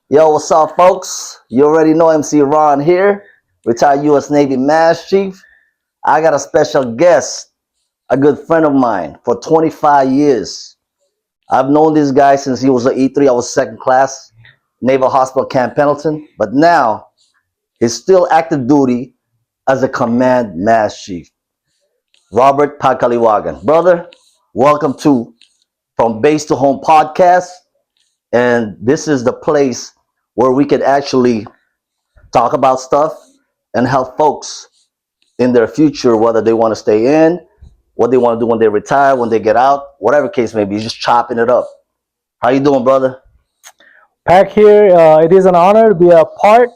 Yo, what's up, folks? You already know MC Ron here, retired U.S. Navy Mass Chief. I got a special guest, a good friend of mine for 25 years. I've known this guy since he was an E3. I was second class, Naval Hospital Camp Pendleton. But now, he's still active duty as a Command Mass Chief. Robert Pagcaliwagan. Brother, welcome to From Base to Home podcast. And this is the place where we can actually talk about stuff and help folks in their future, whether they want to stay in, what they want to do when they retire, when they get out, whatever case may be, just chopping it up. How you doing, brother? Pac here. It is an honor to be a part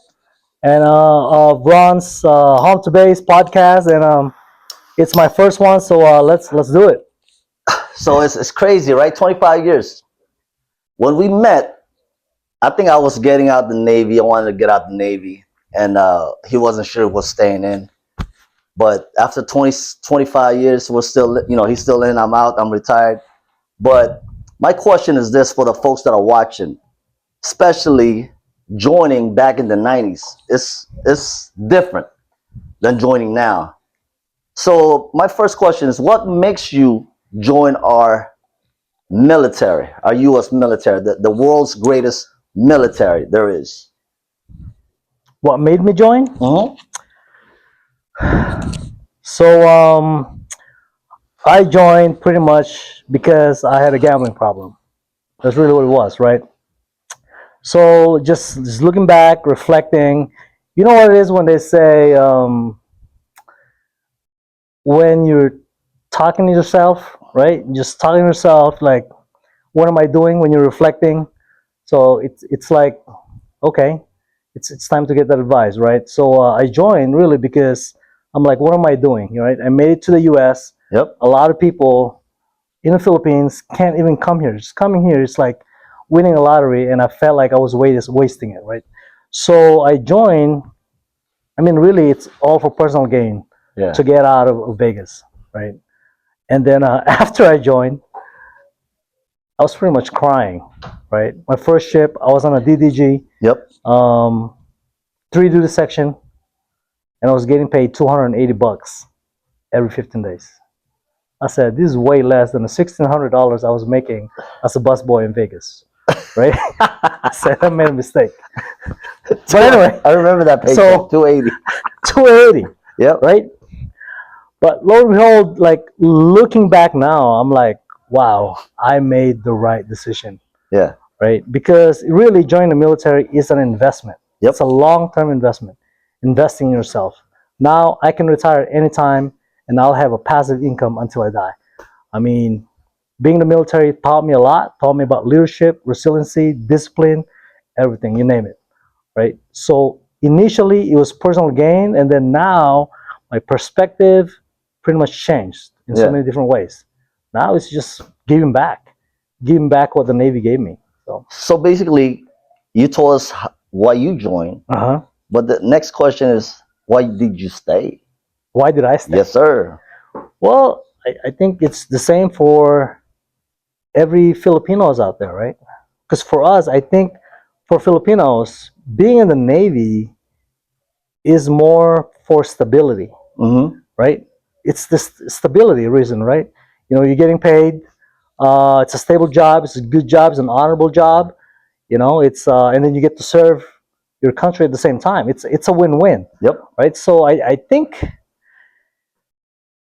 of Ron's Home to Base podcast, and it's my first one, so let's do it. So it's crazy, right? 25 years. When we met, I think I was getting out the Navy. I wanted to get out the Navy, and he wasn't sure he was staying in. But after 25 years, we're still, he's still in, I'm out, I'm retired. But my question is this for the folks that are watching, especially joining back in the 90s. It's different than joining now. So my first question is, what makes you join our military, our U.S. military, the world's greatest military there is? What made me join? Mm-hmm. So I joined pretty much because I had a gambling problem. That's really what it was, right? So just looking back, reflecting, you know what it is when they say when you're talking to yourself, right? Just talking to yourself, like, what am I doing? When you're reflecting, so it's like, okay, it's time to get that advice, right? So I joined really because I'm like, what am I doing? Right? I made it to the U.S. Yep. A lot of people in the Philippines can't even come here. Just coming here is like winning a lottery, and I felt like I was wasting it, right? So I joined. I mean, really, it's all for personal gain, to get out of Vegas, right? And then after I joined, I was pretty much crying, right? My first ship, I was on a DDG, Yep. 3 duty section, and I was getting paid $280 every 15 days. I said, this is way less than the $1,600 I was making as a busboy in Vegas, right? I said, I made a mistake. But anyway, I remember that paycheck, so 280. 280, Yep. right? But lo and behold, like looking back now, I'm like, wow, I made the right decision. Yeah. Right? Because really joining the military is an investment. Yep. It's a long-term investment, investing in yourself. Now I can retire anytime and I'll have a passive income until I die. I mean, being in the military taught me a lot, taught me about leadership, resiliency, discipline, everything, you name it, right? So initially it was personal gain, and then now my perspective pretty much changed in so many different ways. Now it's just giving back what the Navy gave me. So basically, you told us why you joined, but the next question is, why did you stay? Why did I stay? Yes, sir. Well, I think it's the same for every Filipinos out there, right? Because for us, I think for Filipinos, being in the Navy is more for stability, right? It's the stability reason, right? You're getting paid. It's a stable job. It's a good job. It's an honorable job. It's and then you get to serve your country at the same time. It's a win-win. Yep. Right. So I think,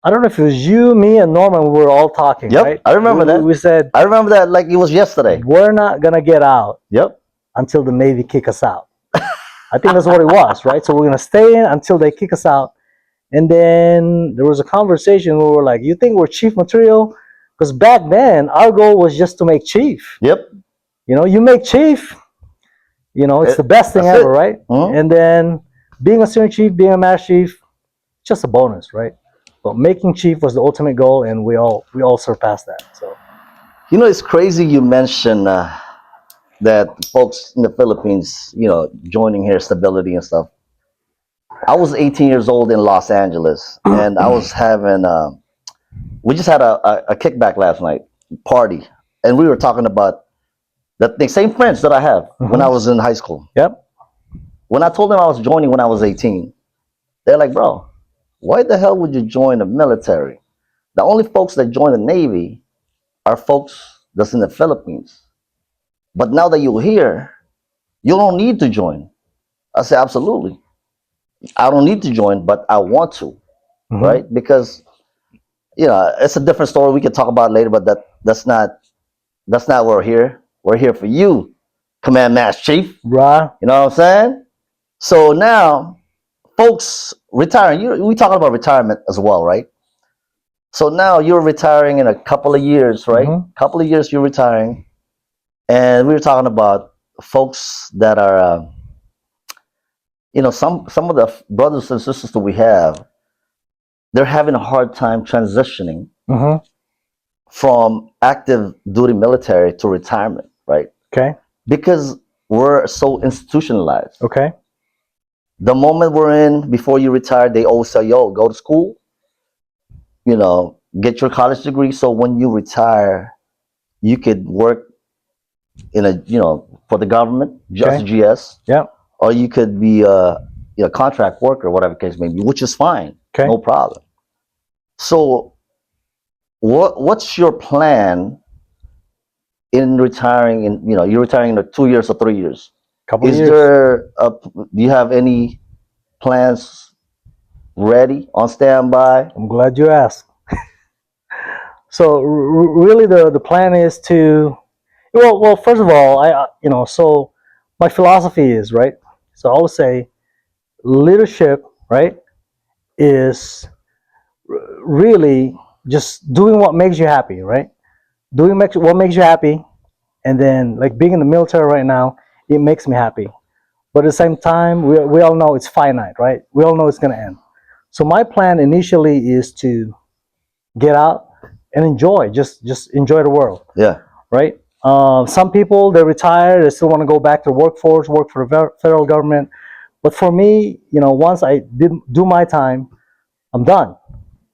I don't know if it was you, me, and Norman. We were all talking. Yep. Right. I remember that. We said, I remember that like it was yesterday. We're not gonna get out. Yep. Until the Navy kick us out. I think that's what it was, right? So we're gonna stay in until they kick us out. And then there was a conversation where we're like, you think we're chief material? Because back then, our goal was just to make chief. Yep. You make chief, it's the best thing ever, right? And then being a senior chief, being a master chief, just a bonus, right? But making chief was the ultimate goal, and we all surpassed that. So, it's crazy you mentioned that folks in the Philippines, joining here, stability and stuff. I was 18 years old in Los Angeles, and I was having, we just had a kickback last night, party, and we were talking about The same friends that I have when I was in high school. Yep. When I told them I was joining when I was 18, they're like, bro, why the hell would you join the military? The only folks that join the Navy are folks that's in the Philippines. But now that you're here, you don't need to join. I say, absolutely. I don't need to join, but I want to, right? Because it's a different story. We can talk about it later, but that's not why we're here. We're here for you, Command Master Chief. Right. You know what I'm saying? So now, folks retiring. We talking about retirement as well, right? So now you're retiring in a couple of years, right? Couple of years you're retiring, and we were talking about folks that are, some of the brothers and sisters that we have, they're having a hard time transitioning from active duty military to retirement, right? Okay. Because we're so institutionalized. Okay. The moment we're in, before you retire, they always say, yo, go to school, get your college degree. So when you retire, you could work for the government, just GS. Yeah. Or you could be a contract worker, whatever case may be, which is fine. Okay. No problem. So what's your plan in retiring you're retiring in 2 years or 3 years? Couple of Is years. do you have any plans ready on standby? I'm glad you asked. So really, the plan is to, well, first of all, so my philosophy is, right. So I always say, leadership, right, is really just doing what makes you happy, right? Doing what makes you happy, and then, like, being in the military right now, it makes me happy. But at the same time, we all know it's finite, right? We all know it's going to end. So my plan initially is to get out and enjoy, just enjoy the world. Yeah. Right. Some people, they retire, they still want to go back to the workforce, work for the federal government. But for me, once I did do my time, I'm done.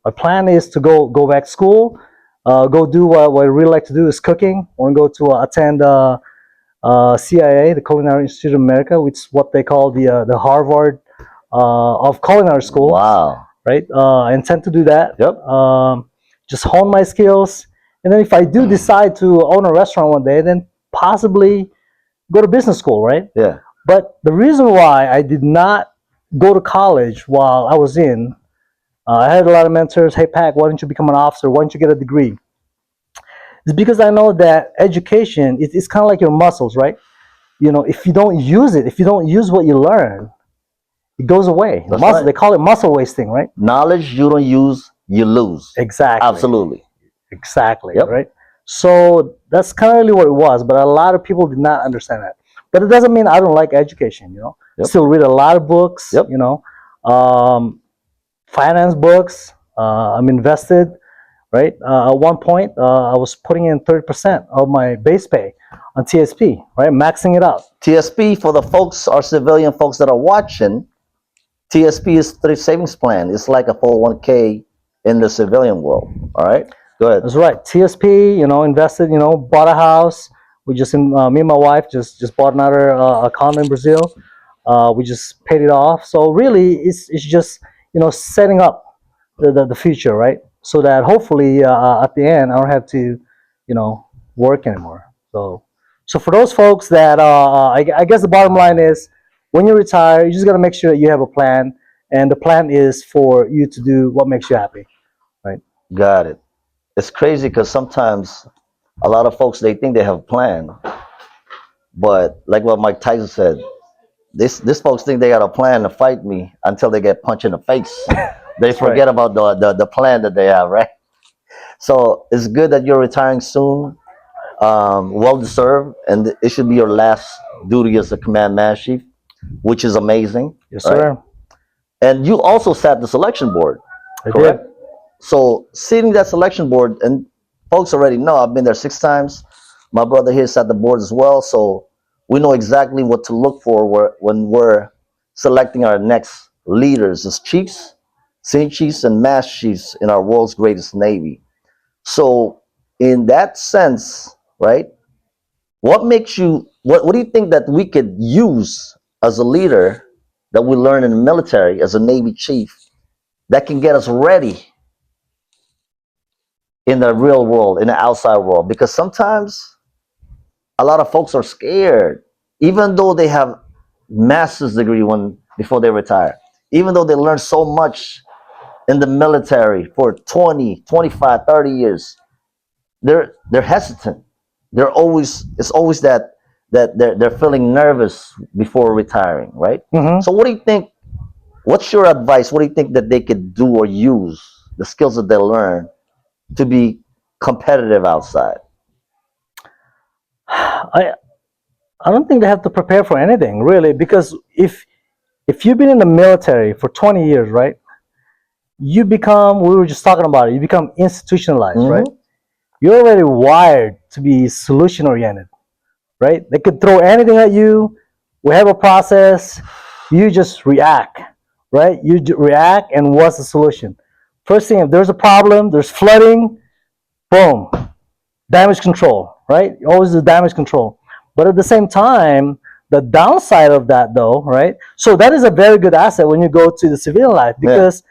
My plan is to go back to school, go do what I really like to do is cooking. I want to go to attend CIA, the Culinary Institute of America, which is what they call the Harvard of culinary school. Wow. Right. I intend to do that. Yep. Just hone my skills, and then if I do decide to own a restaurant one day, then possibly go to business school, right? Yeah. But the reason why I did not go to college while I was in, I had a lot of mentors. Hey, Pac, why don't you become an officer? Why don't you get a degree? It's because I know that education is kind of like your muscles, right? If you don't use it, if you don't use what you learn, it goes away. That's Muscle, right. They call it muscle wasting, right? Knowledge you don't use, you lose. Exactly. Absolutely. Exactly. Yep. Right. So that's kind of really what it was, but a lot of people did not understand that. But it doesn't mean I don't like education. Yep. Still read a lot of books. Yep. Finance books. I'm invested. Right. At one point, I was putting in 30% of my base pay on TSP. Right, maxing it out. TSP, for the folks, our civilian folks that are watching, TSP is thrift savings plan. It's like a 401k in the civilian world. All right. Go ahead. That's right. TSP, invested, bought a house. We just, me and my wife just bought another condo in Brazil. We just paid it off. So really, it's just, setting up the future, right? So that hopefully at the end, I don't have to, work anymore. So for those folks that, I guess the bottom line is, when you retire, you just got to make sure that you have a plan. And the plan is for you to do what makes you happy, right? Got it. It's crazy because sometimes a lot of folks, they think they have a plan, but like what Mike Tyson said, this folks think they got a plan to fight me until they get punched in the face. They forget about the plan that they have, right? So it's good that you're retiring soon. Well deserved, and it should be your last duty as a command master chief, which is amazing. Yes, sir. Right? And you also sat the selection board, correct? Did. So sitting that selection board, and folks already know I've been there 6 times. My brother here sat the board as well, so we know exactly what to look for when we're selecting our next leaders as chiefs, senior chiefs, and master chiefs in our world's greatest navy. So in that sense, right, what makes you what do you think that we could use as a leader that we learn in the military as a Navy chief that can get us ready in the real world, in the outside world? Because sometimes a lot of folks are scared, even though they have master's degree when before they retire, even though they learn so much in the military for 20, 25, 30 years, they're hesitant. They're always it's always that they're feeling nervous before retiring, right? Mm-hmm. So what do you think, what's your advice? What do you think that they could do or use the skills that they learn to be competitive outside? I I don't think they have to prepare for anything really, because if you've been in the military for 20 years, right? You become, we were just talking about it, you become institutionalized, right? Mm-hmm. You're already wired to be solution oriented, right? They could throw anything at you. We have a process. You just react, right? React, and what's the solution? First thing, if there's a problem, there's flooding, boom, damage control, right? Always the damage control. But at the same time, the downside of that, though, right? So that is a very good asset when you go to the civilian life, because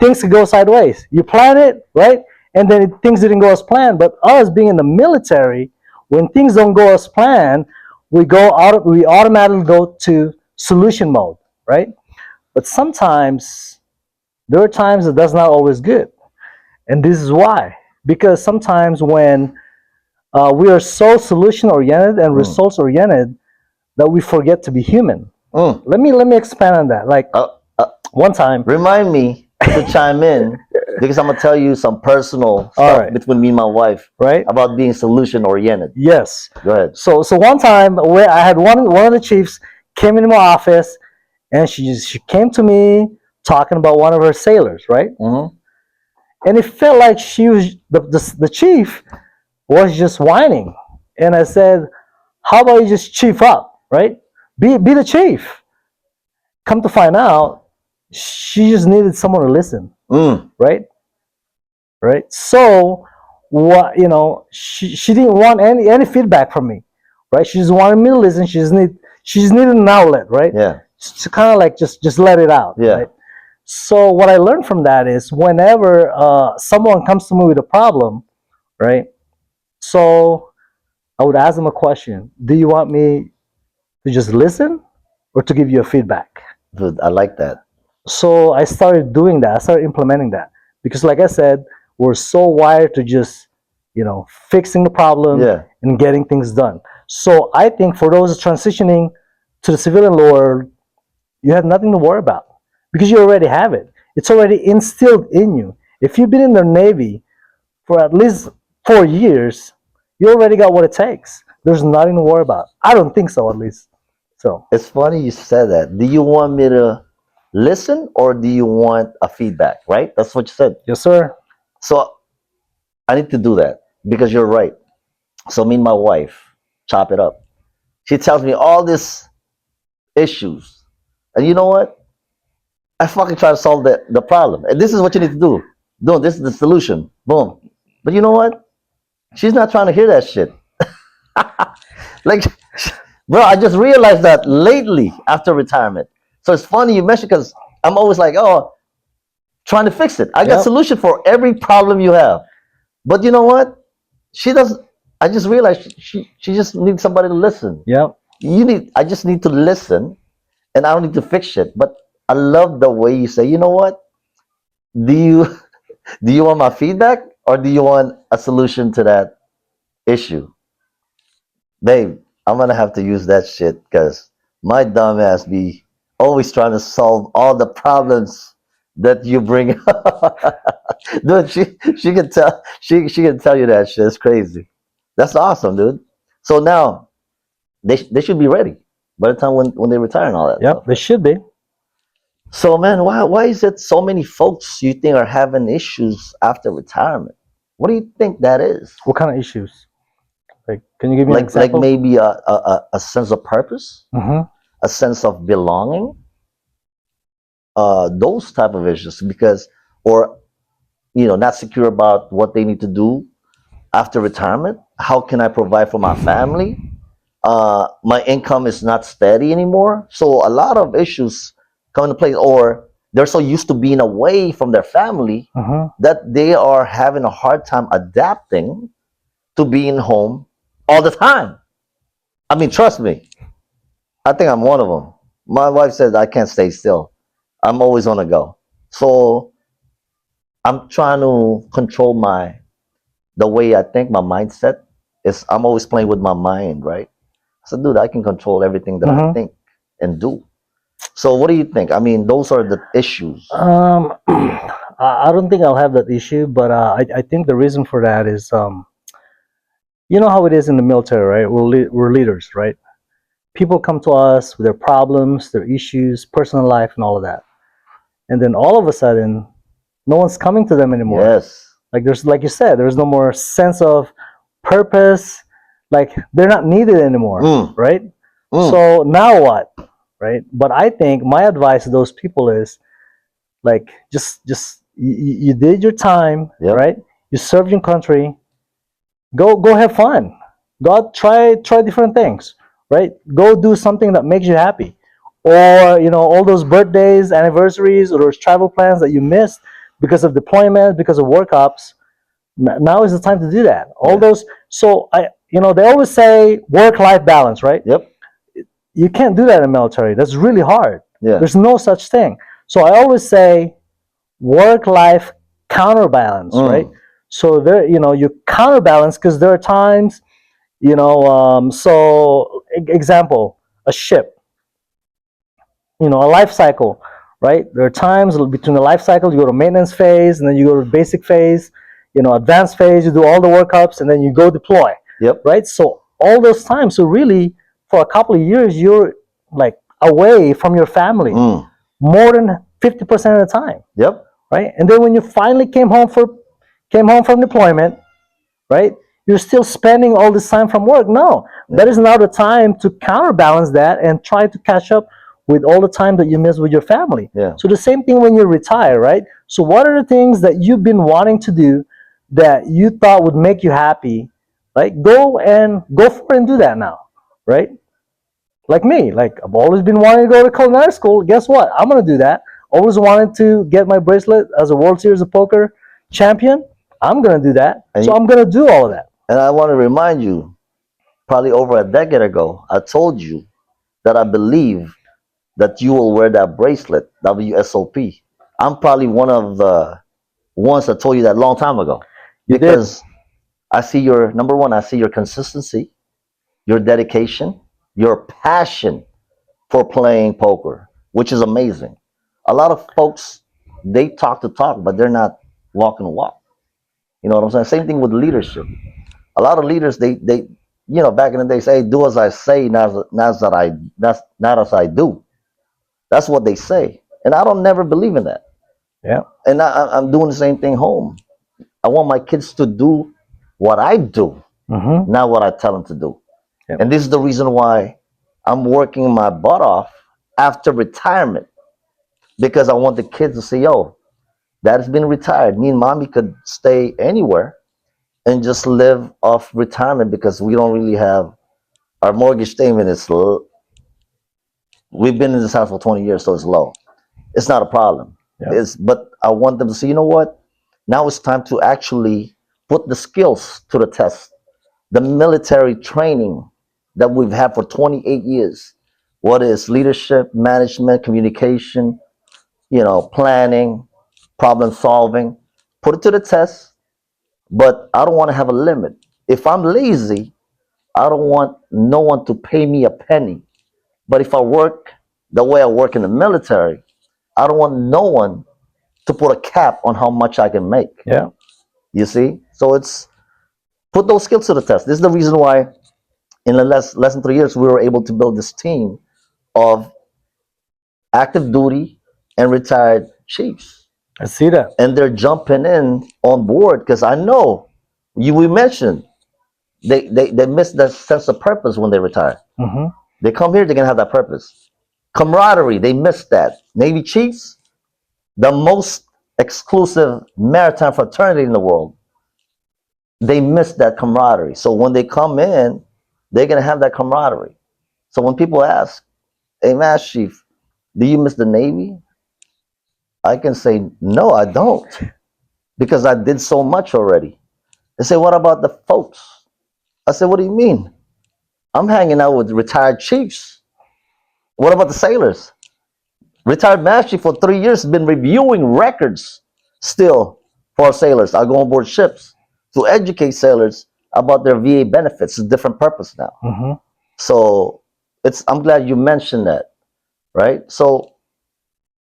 things could go sideways. You plan it, right? And then things didn't go as planned. But us being in the military, when things don't go as planned, we automatically go to solution mode, right? But sometimes there are times that that's not always good, and this is why. Because sometimes when we are so solution oriented and results oriented that we forget to be human. Let me expand on that. Like one time, Remind me to chime in because I'm gonna tell you some personal All stuff right. between me and my wife right? about being solution oriented. Yes. Go ahead. So one time where I had one of the chiefs came into my office, and she came to me talking about one of her sailors, right? Mm-hmm. And it felt like she was the chief was just whining. And I said, "How about you just chief up, right? Be the chief." Come to find out, she just needed someone to listen, right? Right. So what she didn't want any feedback from me, right? She just wanted me to listen. She just needed an outlet, right? Yeah. To kind of like just let it out, Yeah. right? So what I learned from that is whenever someone comes to me with a problem, right? So I would ask them a question: do you want me to just listen or to give you a feedback? Dude, I like that. So I started doing that. I started implementing that because, like I said, we're so wired to just, fixing the problem Yeah. and getting things done. So I think for those transitioning to the civilian world, you have nothing to worry about because you already have it. It's already instilled in you. If you've been in the Navy for at least 4 years, you already got what it takes. There's nothing to worry about. I don't think so, at least. So It's funny you said that. Do you want me to listen or do you want a feedback? Right? That's what you said. yes, sir. So I need to do that because you're right. So me and my wife chop it up. She tells me all these issues, and you know what? I fucking try to solve the problem. And this is what you need to do. No, this is the solution. Boom. But you know what? She's not trying to hear that shit. Like, bro, I just realized that lately after retirement. So it's funny you mentioned because I'm always like, oh, trying to fix it. I got Yep. solution for every problem you have. But you know what? She doesn't. I just realized she just needs somebody to listen. Yep. I just need to listen, and I don't need to fix shit. But I love the way you say, you know what? Do you do you want my feedback or do you want a solution to that issue? Babe, I'm gonna have to use that shit because my dumb ass be always trying to solve all the problems that you bring up. Dude, she can tell you that shit. It's crazy. That's awesome, dude. So now they should be ready by the time when they retire and all that Yep. stuff. They should be. So man, why is it so many folks you think are having issues after retirement? What do you think that is? What kind of issues? Like, can you give me an Like example? maybe a sense of purpose, Mm-hmm. a sense of belonging, those type of issues because or not secure about what they need to do after retirement? How can I provide for my family? My income is not steady anymore. So a lot of issues come into play, or they're so used to being away from their family Uh-huh. that they are having a hard time adapting to being home all the time. I mean, trust me, I think I'm one of them. My wife says I can't stay still. I'm always on the go. So I'm trying to control the way I think, my mindset is I'm always playing with my mind, right? So, dude, I can control everything that I Uh-huh. think and do. So, what do you think? I mean, those are the issues. I don't think I'll have that issue, but I think the reason for that is, you know how it is in the military, right? We're leaders, right? People come to us with their problems, their issues, personal life, and all of that. And then all of a sudden, no one's coming to them anymore. Yes. Like like you said, there's no more sense of purpose. Like they're not needed anymore, Mm, right? mm. So now what, right? But I think my advice to those people is like just you did your time, Yep. right? You served your country. Go have fun. Go out, try different things, right? Go do something that makes you happy, or all those birthdays, anniversaries, or those travel plans that you missed because of deployment, because of work ups. Now is the time to do that. All Yeah. those. So they always say work-life balance, right? Yep. You can't do that in the military. That's really hard. Yeah. There's no such thing. So I always say work-life counterbalance, right? Mm. So there, you counterbalance because there are times, so example, a ship, a life cycle, right? There are times between the life cycle, you go to maintenance phase, and then you go to basic phase, advanced phase, you do all the workups, and then you go deploy, Yep. right? So all those times, so really, for a couple of years, you're like away from your family Mm. more than 50% of the time, Yep. right? And then when you finally came home from deployment, right? You're still spending all this time from work. No, that is now the time to counterbalance that and try to catch up with all the time that you miss with your family. Yeah. So the same thing when you retire, right? So what are the things that you've been wanting to do that you thought would make you happy? Right? Go for it and do that now, right? Like me, like I've always been wanting to go to culinary school. Guess what? I'm gonna do that. Always wanted to get my bracelet as a World Series of Poker champion. I'm gonna do that. And So I'm gonna do all of that. and I want to remind you, probably over a decade ago, I told you that I believe that you will wear that bracelet, WSOP. I'm probably one of the ones that told you that long time ago, You did. because I see your number one. I see your consistency, your dedication, your passion for playing poker, which is amazing. A lot of folks, they talk the talk, but they're not walking the walk. You know what I'm saying? Same thing with leadership. A lot of leaders, they back in the day say, do as I say, not as I do. That's what they say. And I don't never believe in that. Yeah. And I'm doing the same thing home. I want my kids to do what I do, Mm-hmm. not what I tell them to do. Yep. And this is the reason why I'm working my butt off after retirement, because I want the kids to say, yo, dad's been retired. Me and mommy could stay anywhere and just live off retirement, because we don't really have our mortgage statement is low. We've been in this house for 20 years, so it's low. It's not a problem. Yep. But I want them to say, you know what? Now it's time to actually put the skills to the test. The military training that we've had for 28 years. What is leadership, management, communication, planning, problem solving. Put it to the test, but I don't want to have a limit. If I'm lazy, I don't want no one to pay me a penny. But if I work the way I work in the military, I don't want no one to put a cap on how much I can make. Yeah. You see? So it's put those skills to the test. This is the reason why in the less than 3 years we were able to build this team of active duty and retired chiefs. I see that. And they're jumping in on board, because I know we mentioned they miss that sense of purpose when they retire. Mm-hmm. They come here, they're gonna have that purpose. Camaraderie, they miss that. Navy Chiefs, the most exclusive maritime fraternity in the world. they miss that camaraderie. So when they come in, they're gonna have that camaraderie. So when people ask, "Hey, Master Chief, do you miss the Navy?" I can say, "No, I don't, because I did so much already." They say, "What about the folks?" I said, "What do you mean? I'm hanging out with retired chiefs. What about the sailors? Retired Master Chief for 3 years has been reviewing records still for our sailors. I go on board ships to educate sailors about their VA benefits. It's a different purpose now." Mm-hmm. So I'm glad you mentioned that, right? So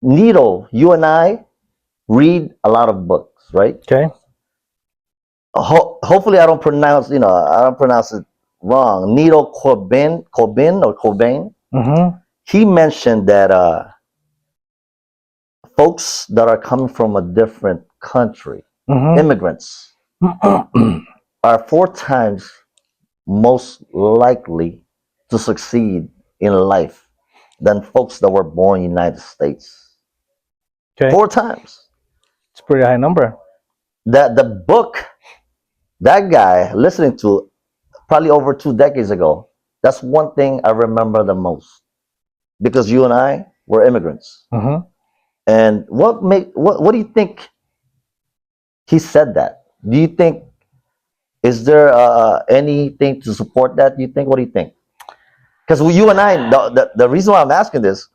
Nito, you and I read a lot of books, right? Okay. Hopefully I don't pronounce it wrong. Nito Corbin, Mm-hmm. he mentioned that folks that are coming from a different country, Mm-hmm. immigrants, are 4 times most likely to succeed in life than folks that were born in the United States. Okay. 4 times. It's a pretty high number. That the book that guy listening to probably over 2 decades ago, that's one thing I remember the most, because you and I were immigrants. Mm-hmm. And what do you think he said that? Do you think, is there anything to support that? Do you think? What do you think? Because you and I, the reason why I'm asking this,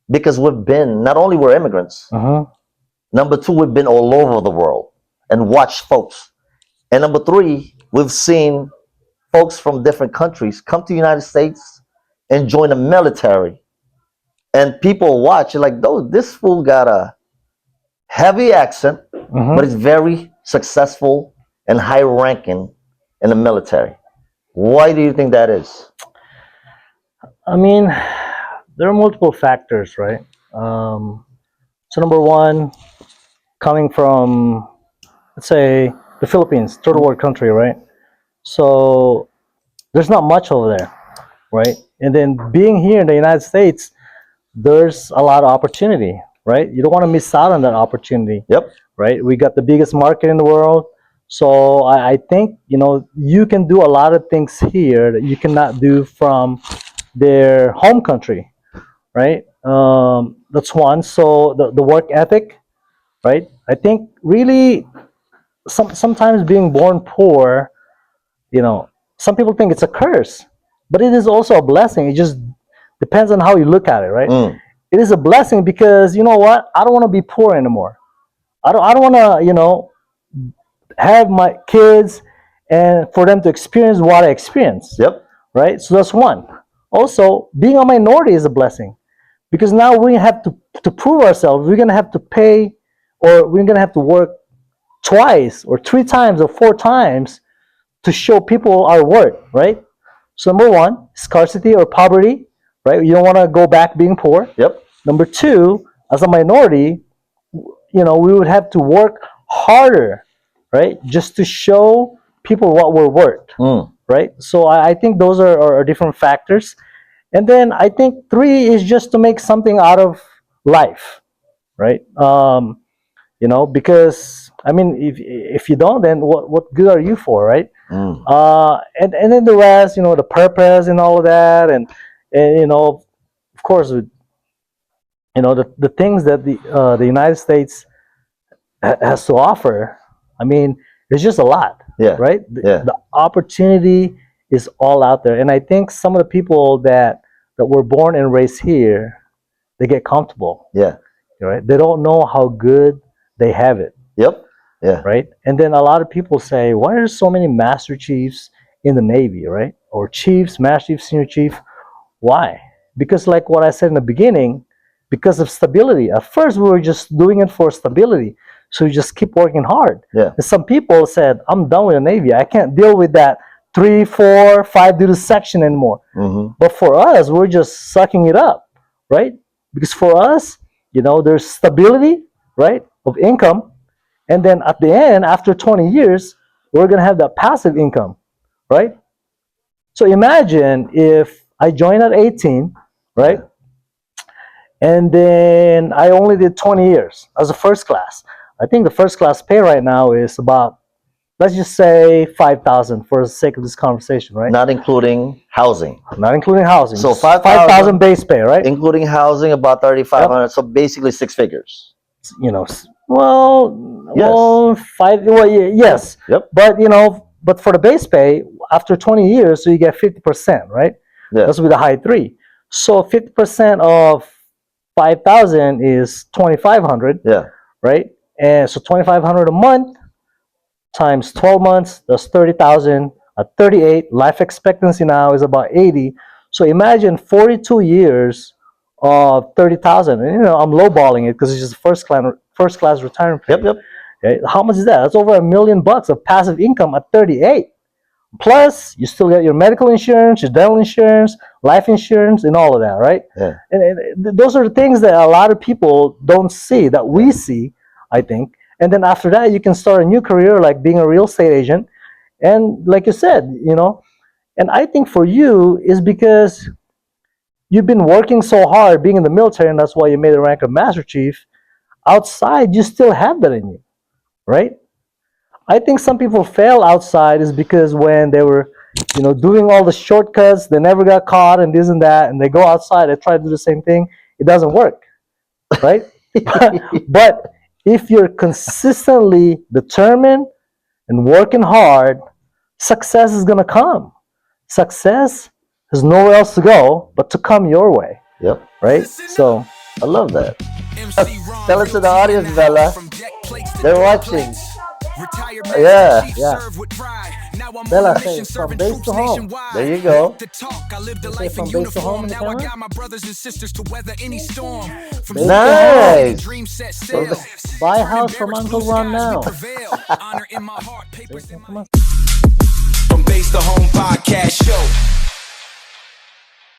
because we've been, not only we're immigrants, Mm-hmm. number two, we've been all over the world and watched folks. And number three, we've seen folks from different countries come to the United States and join the military. And people watch, you're like, "Oh, this fool got a heavy accent, but Mm-hmm. he's very successful and high ranking in the military." Why do you think that is? I mean, there are multiple factors, right? So number one, coming from, let's say, the Philippines, third world country, right? So there's not much over there, right? And then being here in the United States, there's a lot of opportunity, right? You don't want to miss out on that opportunity, Yep. right? We got the biggest market in the world. So I think, you can do a lot of things here that you cannot do from their home country, right? That's one. So the work ethic, right? I think really sometimes being born poor, you know, some people think it's a curse, but it is also a blessing. It just depends on how you look at it, right? Mm. It is a blessing because you know what? I don't want to be poor anymore. I don't want to, have my kids and for them to experience what I experienced, Yep. right? So that's one. Also, being a minority is a blessing because now we have to prove ourselves. We're gonna have to pay, or we're gonna have to work twice or 3 times or 4 times to show people our worth, right? So number one, scarcity or poverty, right? You don't want to go back being poor. Yep. Number two, as a minority, we would have to work harder, right? Just to show people what we're worth, Mm. right? So I think those are different factors. And then I think three is just to make something out of life, right? Because I mean, if you don't, then what good are you for, right? Mm. And then the rest, the purpose and all of that, and of course, the things that the United States has to offer. I mean, it's just a lot, Yeah. right? Yeah. The opportunity is all out there, and I think some of the people that were born and raised here, they get comfortable, Yeah. right? They don't know how good they have it, Yep. Yeah. right? And then a lot of people say, why are there so many master chiefs in the Navy, right? Or chiefs, master chief, senior chief. Why? Because like what I said in the beginning, because of stability. At first, we were just doing it for stability. So you just keep working hard. Yeah. And some people said, I'm done with the Navy. I can't deal with that 3, 4, 5 duty section anymore. Mm-hmm. But for us, we're just sucking it up, right? Because for us, there's stability, right, of income. And then at the end, after 20 years, we're going to have that passive income, right? So imagine if I joined at 18, right? Yeah. And then I only did 20 years as a first class. I think the first class pay right now is about let's just say 5,000 for the sake of this conversation, right? Not including housing. Not including housing. So Just 5,000 base pay, right? including housing, about 3,500. So basically 6 figures. You know, well, Yes. well, yes. Yep. But but for the base pay, after 20 years, so you get 50%, right? Yeah. That's with a high three. So 50% of 5,000 is 2,500, Yeah. right? And so 2,500 a month times 12 months, that's 30,000. At 38, life expectancy now is about 80. So imagine 42 years of 30,000. And I'm lowballing it because it's just first class retirement pay. Yep. Yep. Okay? How much is that? That's over $1 million of passive income at 38. Plus, you still get your medical insurance, your dental insurance, life insurance, and all of that, right? Yeah. And those are the things that a lot of people don't see, that we see, I think. And then after that, you can start a new career like being a real estate agent. And like you said, and I think for you is because you've been working so hard being in the military, and that's why you made the rank of Master Chief. Outside, you still have that in you, right? I think some people fail outside is because when they were, doing all the shortcuts, they never got caught and this and that, and they go outside, they try to do the same thing, it doesn't work, right? But if you're consistently determined and working hard, success is gonna come. Success has nowhere else to go but to come your way, Yep. right? So I love that. Tell it to the audience, Bella. They're watching. Yeah. Bella, say from base to home. There you go. Say from base to home in the camera. Nice. Buy a house from Uncle Ron now. Come on.